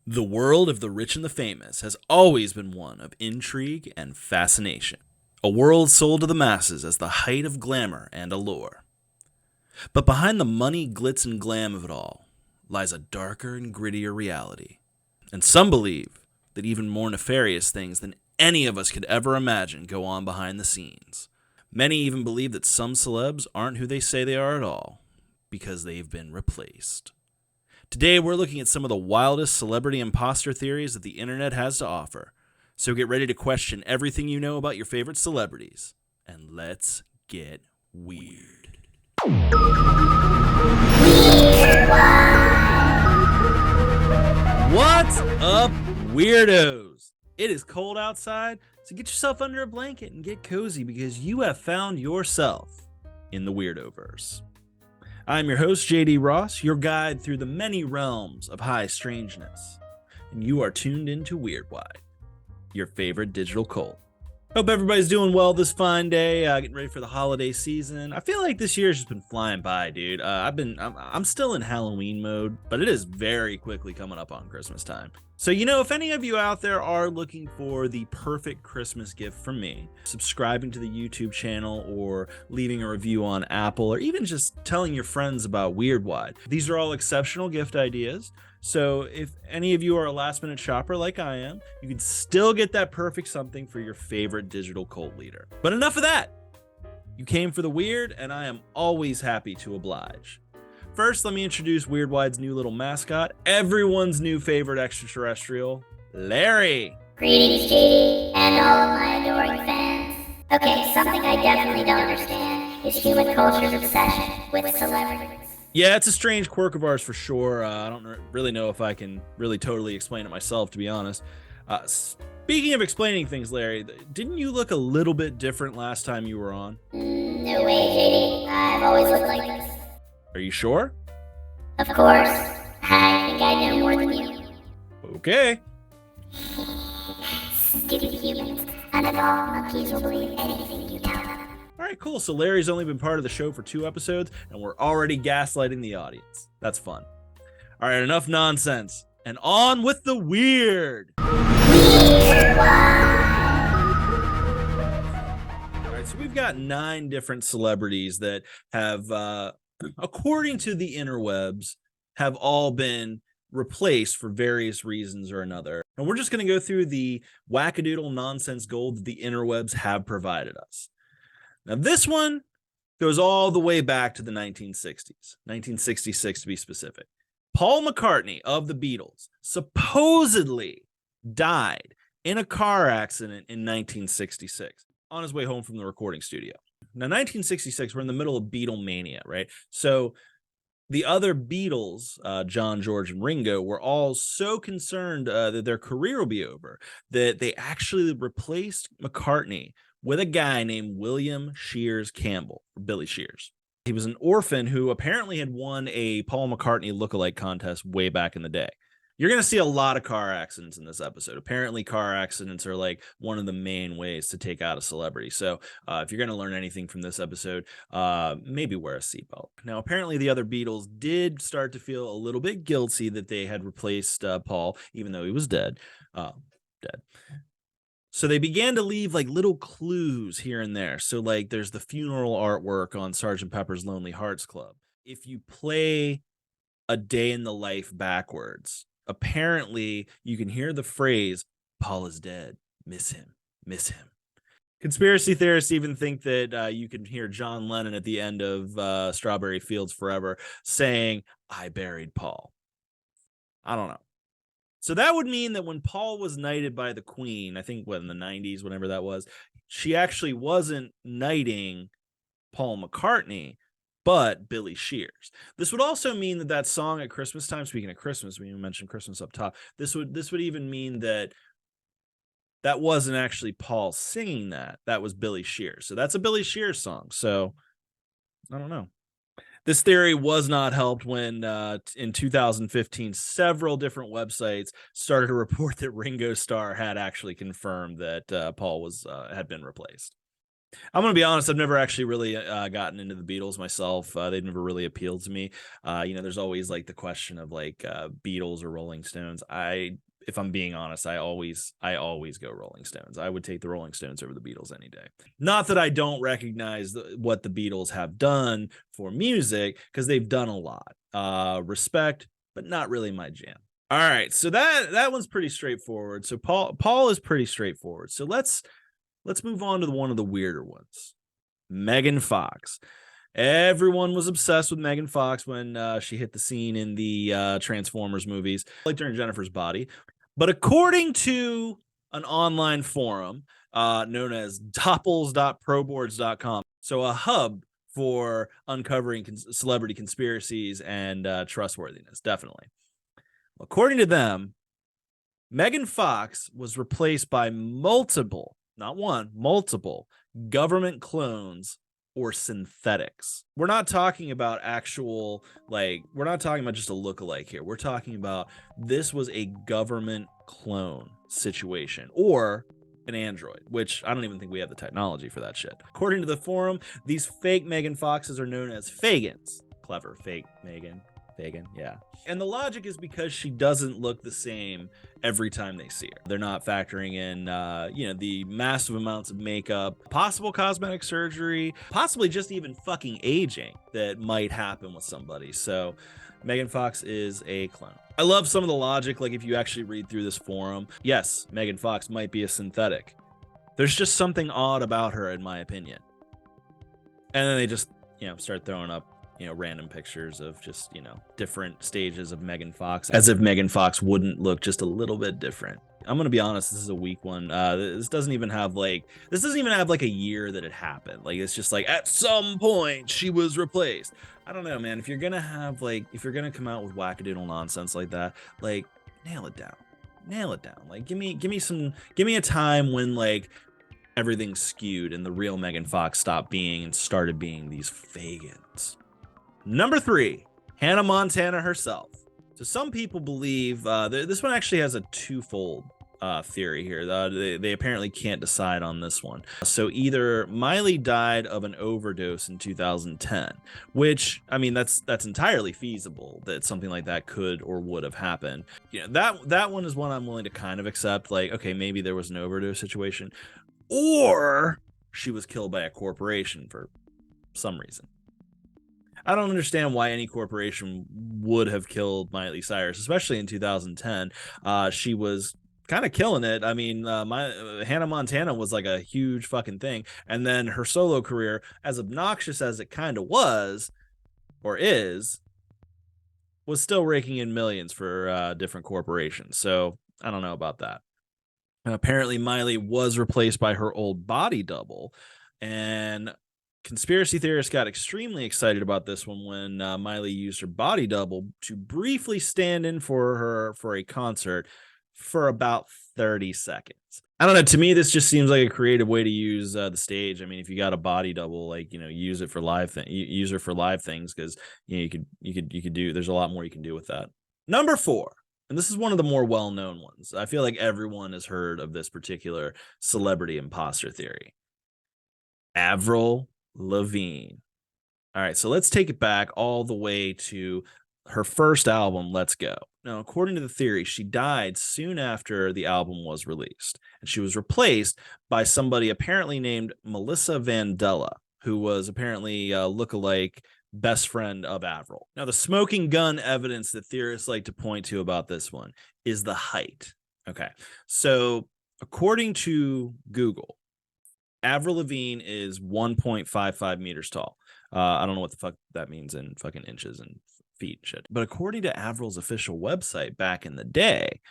The world of the rich and the famous has always been one of intrigue and fascination. A world sold to the masses as the height of glamour and allure. But behind the money, glitz, and glam of it all lies a darker and grittier reality. And some believe that even more nefarious things than any of us could ever imagine go on behind the scenes. Many even believe that some celebs aren't who they say they are at all, because they've been replaced. Today, we're looking at some of the wildest celebrity imposter theories that the internet has to offer. So get ready to question everything you know about your favorite celebrities, and let's get weird. What's up, weirdos? It is cold outside, so get yourself under a blanket and get cozy because you have found yourself in the Weirdoverse. I'm your host, JD Ross, your guide through the many realms of high strangeness. And you are tuned into Weird Wide, your favorite digital cult. Hope everybody's doing well this fine day, getting ready for the holiday season. I feel like this year's just been flying by, dude. I'm still in Halloween mode, but it is very quickly coming up on Christmas time. So, if any of you out there are looking for the perfect Christmas gift from me, subscribing to the YouTube channel or leaving a review on Apple or even just telling your friends about Weird Wide, these are all exceptional gift ideas. So if any of you are a last minute shopper like I am, you can still get that perfect something for your favorite digital cult leader. But enough of that. You came for the weird, and I am always happy to oblige. First, let me introduce Weird Wide's new little mascot, everyone's new favorite extraterrestrial, Larry. Greetings, JD, and all of my adoring fans. Okay, something I definitely don't understand is human culture's obsession with celebrities. Yeah, it's a strange quirk of ours for sure. I don't really know if I can really totally explain it myself, to be honest. Speaking of explaining things, Larry, didn't you look a little bit different last time you were on? No way, JD. I've always looked like this. Are you sure? Of course. I think I know more than you. Okay. Stupid humans. And of all monkeys will believe anything you tell them. All right, cool. So Larry's only been part of the show for 2 episodes, and we're already gaslighting the audience. That's fun. All right, enough nonsense. And on with the weird. All right, so we've got 9 different celebrities that have, according to the interwebs, have all been replaced for various reasons or another. And we're just going to go through the wackadoodle nonsense gold that the interwebs have provided us. Now, this one goes all the way back to the 1960s, 1966 to be specific. Paul McCartney of the Beatles supposedly died in a car accident in 1966 on his way home from the recording studio. Now, 1966, we're in the middle of Beatle mania, right? So the other Beatles, John, George, and Ringo, were all so concerned that their career will be over that they actually replaced McCartney with a guy named William Shears Campbell, or Billy Shears. He was an orphan who apparently had won a Paul McCartney lookalike contest way back in the day. You're going to see a lot of car accidents in this episode. Apparently, car accidents are like one of the main ways to take out a celebrity. So if you're going to learn anything from this episode, maybe wear a seatbelt. Now, apparently, the other Beatles did start to feel a little bit guilty that they had replaced Paul, even though he was dead. So they began to leave like little clues here and there. So like there's the funeral artwork on Sgt. Pepper's Lonely Hearts Club. If you play A Day in the Life backwards, apparently you can hear the phrase, Paul is dead, miss him, miss him. Conspiracy theorists even think that you can hear John Lennon at the end of Strawberry Fields Forever saying, I buried Paul. I don't know. So that would mean that when Paul was knighted by the Queen, I think in the 90s, whenever that was, she actually wasn't knighting Paul McCartney, but Billy Shears. This would also mean that song at Christmas time, speaking of Christmas, we mentioned Christmas up top, this would even mean that wasn't actually Paul singing that. That was Billy Shears. So that's a Billy Shears song. So I don't know. This theory was not helped when in 2015, several different websites started to report that Ringo Starr had actually confirmed that Paul had been replaced. I'm gonna be honest. I've never actually really gotten into the Beatles myself. They've never really appealed to me. There's always like the question of like Beatles or Rolling Stones. If I'm being honest, I always go Rolling Stones. I would take the Rolling Stones over the Beatles any day. Not that I don't recognize what the Beatles have done for music, because they've done a lot. Respect, but not really my jam. All right, so that one's pretty straightforward. So Paul is pretty straightforward. So let's move on to one of the weirder ones. Megan Fox. Everyone was obsessed with Megan Fox when she hit the scene in the Transformers movies, like during Jennifer's Body. But according to an online forum known as doppels.proboards.com, so a hub for uncovering celebrity conspiracies and trustworthiness, definitely. According to them, Megan Fox was replaced by multiple, not one, multiple government clones or synthetics. We're not talking about we're not talking about just a lookalike here. We're talking about this was a government clone situation or an android, which I don't even think we have the technology for that shit. According to the forum, these fake Megan Foxes are known as Fagans. Clever, fake Megan. Fagan, yeah. And the logic is because she doesn't look the same every time they see her. They're not factoring in, the massive amounts of makeup, possible cosmetic surgery, possibly just even fucking aging that might happen with somebody. So Megan Fox is a clone. I love some of the logic. Like if you actually read through this forum, yes, Megan Fox might be a synthetic. There's just something odd about her, in my opinion. And then they just, start throwing up random pictures of just, different stages of Megan Fox, as if Megan Fox wouldn't look just a little bit different. I'm gonna be honest, this is a weak one. This doesn't even have like a year that it happened. Like it's just like at some point she was replaced. I don't know, man. If you're gonna come out with wackadoodle nonsense like that, like nail it down. Like give me a time when like everything's skewed and the real Megan Fox stopped being and started being these Fagans. Number 3, Hannah Montana herself. So some people believe this one actually has a twofold theory here. They apparently can't decide on this one. So either Miley died of an overdose in 2010, which, I mean, that's entirely feasible that something like that could or would have happened. That one is one I'm willing to kind of accept. Like, okay, maybe there was an overdose situation, or she was killed by a corporation for some reason. I don't understand why any corporation would have killed Miley Cyrus, especially in 2010. She was kind of killing it. I mean, Hannah Montana was like a huge fucking thing. And then her solo career, as obnoxious as it kind of was, or is, was still raking in millions for different corporations. So I don't know about that. Apparently, Miley was replaced by her old body double. And conspiracy theorists got extremely excited about this one when Miley used her body double to briefly stand in for her for a concert for about 30 seconds. I don't know. To me, this just seems like a creative way to use the stage. I mean, if you got a body double, like, use it for use her for live things, because you could do. There's a lot more you can do with that. Number 4. And this is one of the more well-known ones. I feel like everyone has heard of this particular celebrity imposter theory. Avril Lavigne. All right, so let's take it back all the way to her first album, Let's Go. Now, according to the theory, she died soon after the album was released, and she was replaced by somebody apparently named Melissa Vandella, who was apparently a lookalike best friend of Avril. Now, the smoking gun evidence that theorists like to point to about this one is the height. Okay, so according to Google, Avril Lavigne is 1.55 meters tall. I don't know what the fuck that means in fucking inches and feet and shit. But according to Avril's official website back in the day,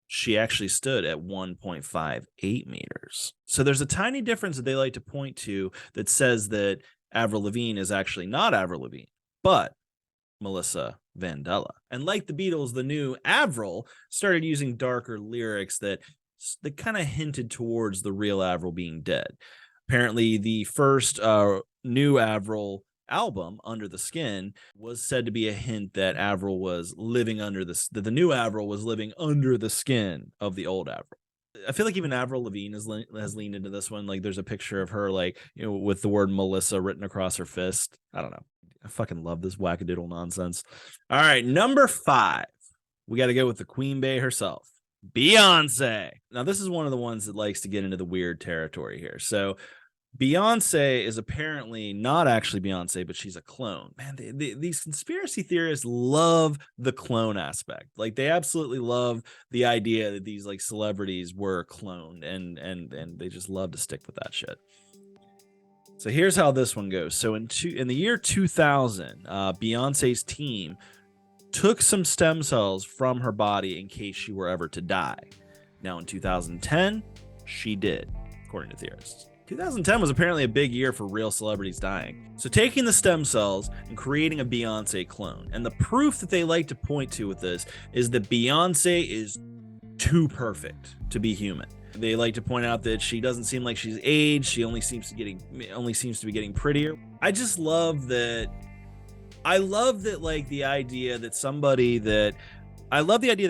she actually stood at 1.58 meters. So there's a tiny difference that they like to point to that says that Avril Lavigne is actually not Avril Lavigne, but Melissa Vandella. And like the Beatles, the new Avril started using darker lyrics that kind of hinted towards the real Avril being dead. Apparently, the first new Avril album, Under the Skin, was said to be a hint that Avril was living that the new Avril was living under the skin of the old Avril. I feel like even Avril Lavigne has leaned into this one. Like there's a picture of her, like, you know, with the word Melissa written across her fist. I don't know. I fucking love this wackadoodle nonsense. All right, number 5. We got to go with the Queen Bee herself, Beyonce. Now, this is one of the ones that likes to get into the weird territory here. So Beyonce is apparently not actually Beyonce, but she's a clone. Man, these conspiracy theorists love the clone aspect. Like they absolutely love the idea that these like celebrities were cloned, and they just love to stick with that shit. So here's how this one goes. So in the year 2000, Beyonce's team took some stem cells from her body in case she were ever to die. Now in 2010, she did, according to theorists. 2010 was apparently a big year for real celebrities dying. So taking the stem cells and creating a Beyonce clone. And the proof that they like to point to with this is that Beyonce is too perfect to be human. They like to point out that she doesn't seem like she's aged. She only seems to be getting prettier. I just love that. I love that, like, the idea that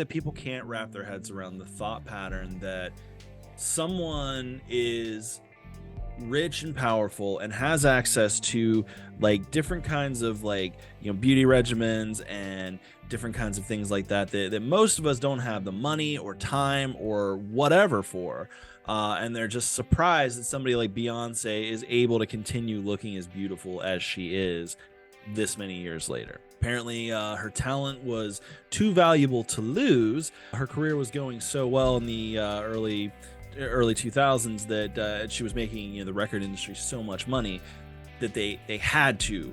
people can't wrap their heads around the thought pattern that someone is rich and powerful and has access to like different kinds of, like, you know, beauty regimens and different kinds of things like that most of us don't have the money or time or whatever for, and they're just surprised that somebody like Beyonce is able to continue looking as beautiful as she is this many years later. Apparently, her talent was too valuable to lose. Her career was going so well in the early 2000s that she was making, you know, the record industry so much money that they had to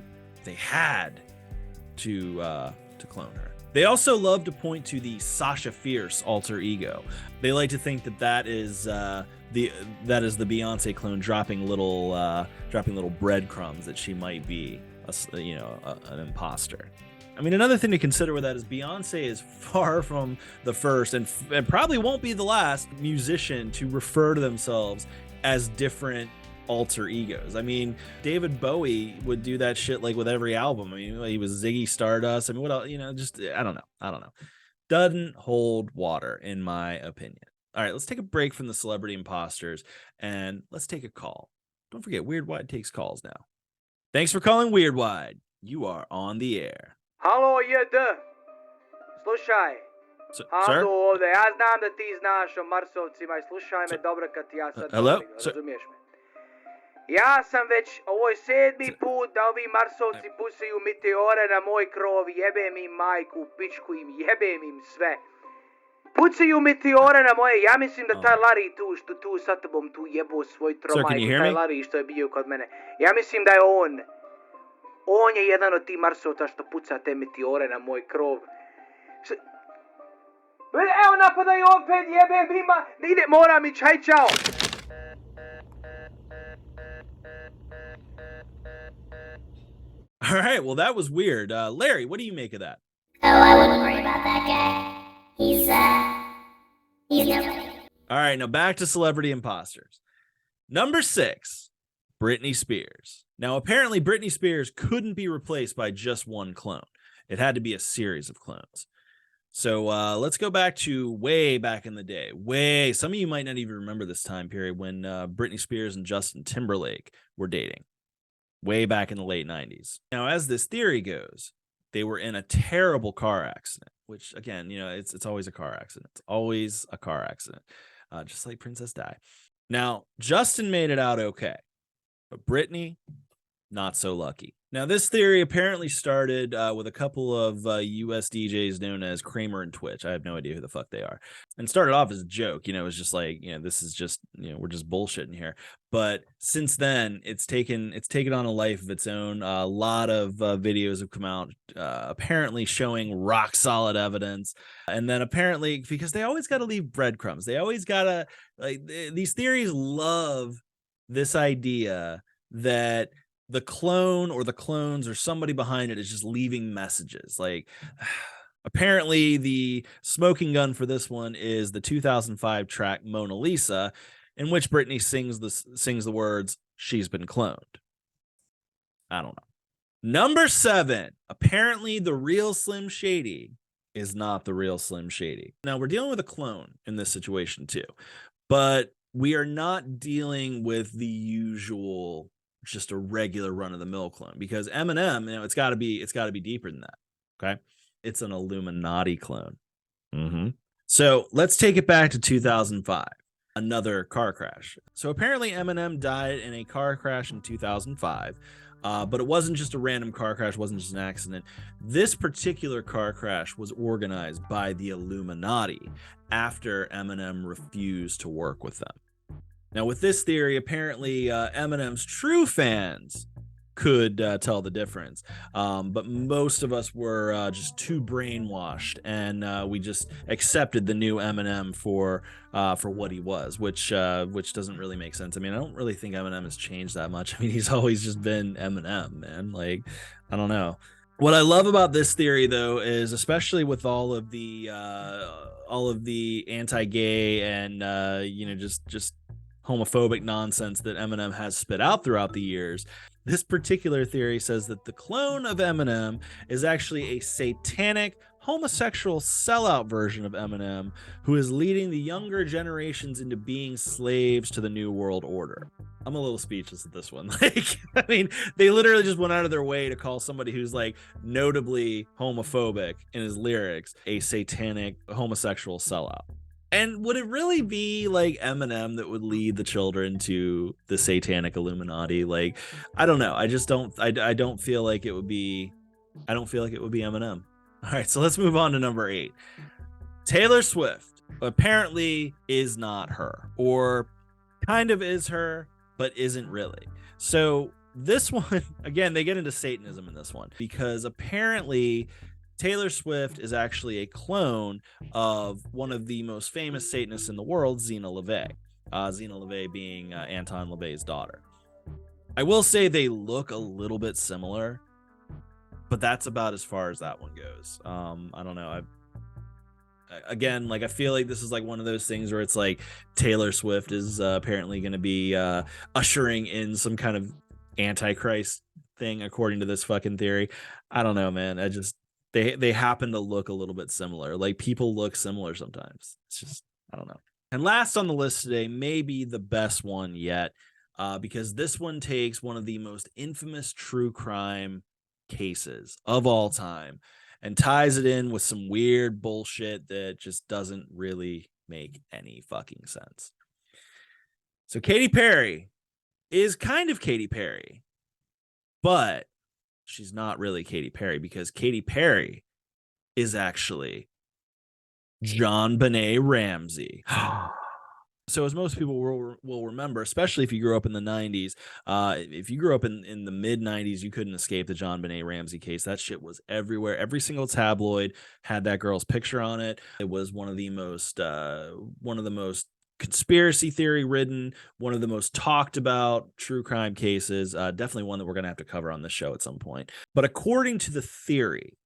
clone her. They also love to point to the Sasha Fierce alter ego. They like to think that is the Beyonce clone dropping little breadcrumbs that she might be an imposter. I mean, another thing to consider with that is Beyonce is far from the first and probably won't be the last musician to refer to themselves as different alter egos. I mean, David Bowie would do that shit like with every album. I mean, he was Ziggy Stardust. I mean, what else? You know, just I don't know. Doesn't hold water in my opinion. All right, let's take a break from the celebrity imposters and let's take a call. Don't forget, Weird Wide takes calls now. Thanks for calling Weird Wide. You are on the air. Halo, JD. Slušaj. Sir? Ovde. Ja znam da ti znaš o Marsovcima i slušaj me dobro kad ti ja sad Hello? govorim, razumiješ me? Ja sam već, ovo je 7. put da ovi Marsovci pucaju meteore na moj krov, jebem im majku, pičku im, jebem im sve. Pucaju meteore na moje, ja mislim da taj Larry tu, što tu sa tobom tu jebo svoj tromajku, taj Larry što je bio kod mene. Ja mislim da je on. On je jedan od tih Marsovca što puca te meteore na moj krov. Evo napadaju opet, jebem ima, ide, moram ići, haj čao. All right, well, that was weird. Larry, what do you make of that? Oh, I wouldn't worry about that guy. He's nobody. All right, now back to celebrity imposters. Number 6, Britney Spears. Now, apparently, Britney Spears couldn't be replaced by just one clone. It had to be a series of clones. So let's go back to way back in the day. Some of you might not even remember this time period when Britney Spears and Justin Timberlake were dating. Way back in the late 90s. Now, as this theory goes, they were in a terrible car accident, which, again, you know, it's always a car accident. It's always a car accident, just like Princess Di. Now, Justin made it out okay, but Britney, not so lucky. Now, this theory apparently started with a couple of US DJs known as Kramer and Twitch. I have no idea who the fuck they are. And started off as a joke. You know, it was just like, you know, this is just, you know, we're just bullshitting here. But since then, it's taken on a life of its own. A lot of videos have come out apparently showing rock solid evidence. And then apparently, because they always got to leave breadcrumbs. They always got to, like, these theories love this idea that the clone or the clones or somebody behind it is just leaving messages. Like, apparently the smoking gun for this one is the 2005 track Mona Lisa, in which Britney sings the words, "She's been cloned." I don't know. Number 7, apparently the real Slim Shady is not the real Slim Shady. Now, we're dealing with a clone in this situation too. but we are not dealing with the usual, just a regular run-of-the-mill clone, because Eminem, you know, it's got to be deeper than that. Okay, it's an Illuminati clone. So let's take it back to 2005. Another car crash. So apparently Eminem died in a car crash in 2005. But it wasn't just a random car crash, wasn't just an accident. This particular car crash was organized by the Illuminati after Eminem refused to work with them. Now, with this theory, apparently Eminem's true fans could tell the difference, but most of us were just too brainwashed, and we just accepted the new Eminem for what he was, which doesn't really make sense. I mean, I don't really think Eminem has changed that much. I mean, he's always just been Eminem, man. Like, I don't know. What I love about this theory, though, is especially with all of the anti-gay and just homophobic nonsense that Eminem has spit out throughout the years. This particular theory says that the clone of Eminem is actually a satanic, homosexual sellout version of Eminem who is leading the younger generations into being slaves to the New World Order. I'm a little speechless at this one. Like, I mean, they literally just went out of their way to call somebody who's like notably homophobic in his lyrics a satanic homosexual sellout. And would it really be like Eminem that would lead the children to the satanic Illuminati? Like, I don't know. I just don't. I don't feel like it would be. I don't feel like it would be Eminem. All right, so let's move on to number 8. Taylor Swift apparently is not her, or kind of is her, but isn't really. So this one, again, they get into Satanism in this one, because apparently Taylor Swift is actually a clone of one of the most famous Satanists in the world, Zena LaVey. Zena LaVey being Anton LaVey's daughter. I will say they look a little bit similar, but that's about as far as that one goes. I don't know. Again, like, I feel like this is like one of those things where it's like Taylor Swift is apparently going to be ushering in some kind of Antichrist thing, according to this fucking theory. I don't know, man. They happen to look a little bit similar. Like, people look similar sometimes. It's just, I don't know. And last on the list today, maybe the best one yet, because this one takes one of the most infamous true crime cases of all time and ties it in with some weird bullshit that just doesn't really make any fucking sense. So Katy Perry is kind of Katy Perry, but she's not really Katy Perry, because Katy Perry is actually JonBenet Ramsey. So as most people will remember, especially if you grew up in the 90s, if you grew up in the mid 90s, you couldn't escape the JonBenet Ramsey case. That shit was everywhere. Every single tabloid had that girl's picture on it. It was one of the most conspiracy theory ridden, one of the most talked about true crime cases. Definitely one that we're going to have to cover on this show at some point. But according to the theory,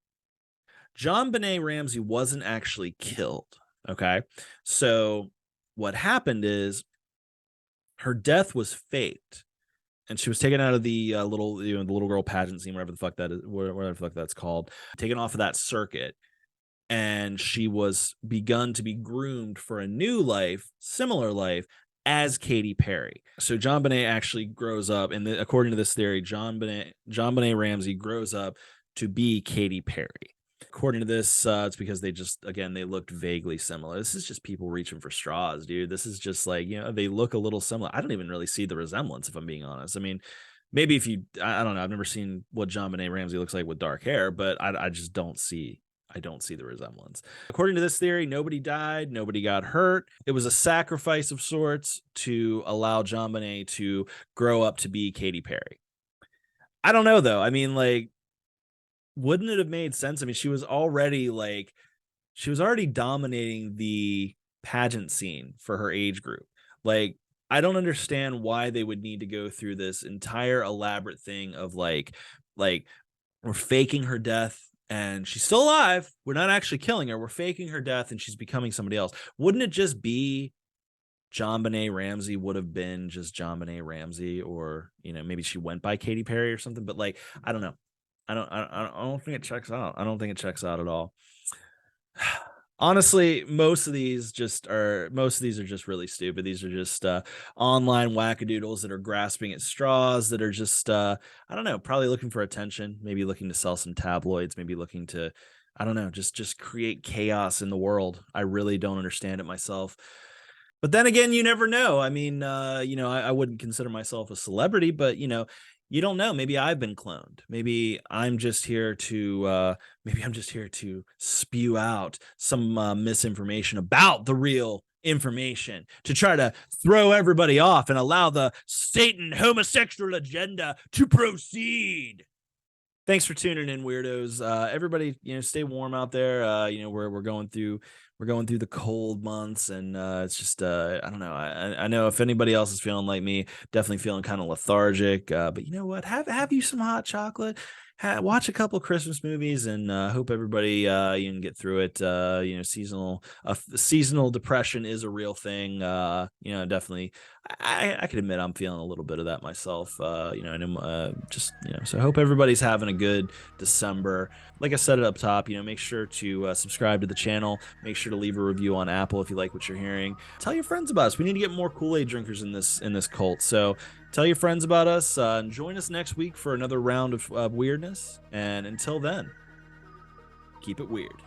JonBenet Ramsey wasn't actually killed. Okay. So what happened is her death was faked, and she was taken out of the the little girl pageant scene, whatever the fuck that is, whatever the fuck that's called, taken off of that circuit. And she was begun to be groomed for a new life, similar life, as Katy Perry. So JonBenet actually grows up, and according to this theory, JonBenet Ramsey grows up to be Katy Perry. According to this, it's because they looked vaguely similar. This is just people reaching for straws, dude. This is just like, they look a little similar. I don't even really see the resemblance, if I'm being honest. I mean, maybe I don't know. I've never seen what JonBenet Ramsey looks like with dark hair, but I just don't see the resemblance. According to this theory, nobody died, nobody got hurt. It was a sacrifice of sorts to allow JonBenet to grow up to be Katy Perry. I don't know, though. I mean, like, wouldn't it have made sense? I mean, she was already dominating the pageant scene for her age group. Like, I don't understand why they would need to go through this entire elaborate thing of like we're faking her death and she's still alive. We're not actually killing her. We're faking her death and she's becoming somebody else. Wouldn't it just be JonBenet Ramsey would have been just JonBenet Ramsey, or, maybe she went by Katy Perry or something, but like, I don't know. I don't think it checks out. I don't think it checks out at all. Honestly, most of these are just really stupid. These are just online wackadoodles that are grasping at straws, that are just I don't know, probably looking for attention, maybe looking to sell some tabloids, maybe looking to, I don't know, just create chaos in the world. I really don't understand it myself. But then again, you never know. I mean, I wouldn't consider myself a celebrity, but you don't know. Maybe I've been cloned. Maybe I'm just here to spew out some misinformation about the real information to try to throw everybody off and allow the Satan homosexual agenda to proceed. Thanks for tuning in, weirdos. Everybody, stay warm out there. We're going through the cold months, and it's just I don't know. I know if anybody else is feeling like me, definitely feeling kind of lethargic. But you know what? Have you some hot chocolate. Watch a couple Christmas movies, and hope everybody you can get through it. Seasonal depression is a real thing. Definitely. I can admit I'm feeling a little bit of that myself. And I'm so I hope everybody's having a good December. Like I said it up top, make sure to subscribe to the channel. Make sure to leave a review on Apple if you like what you're hearing. Tell your friends about us. We need to get more Kool-Aid drinkers in this cult. So tell your friends about us, and join us next week for another round of weirdness. And until then, keep it weird.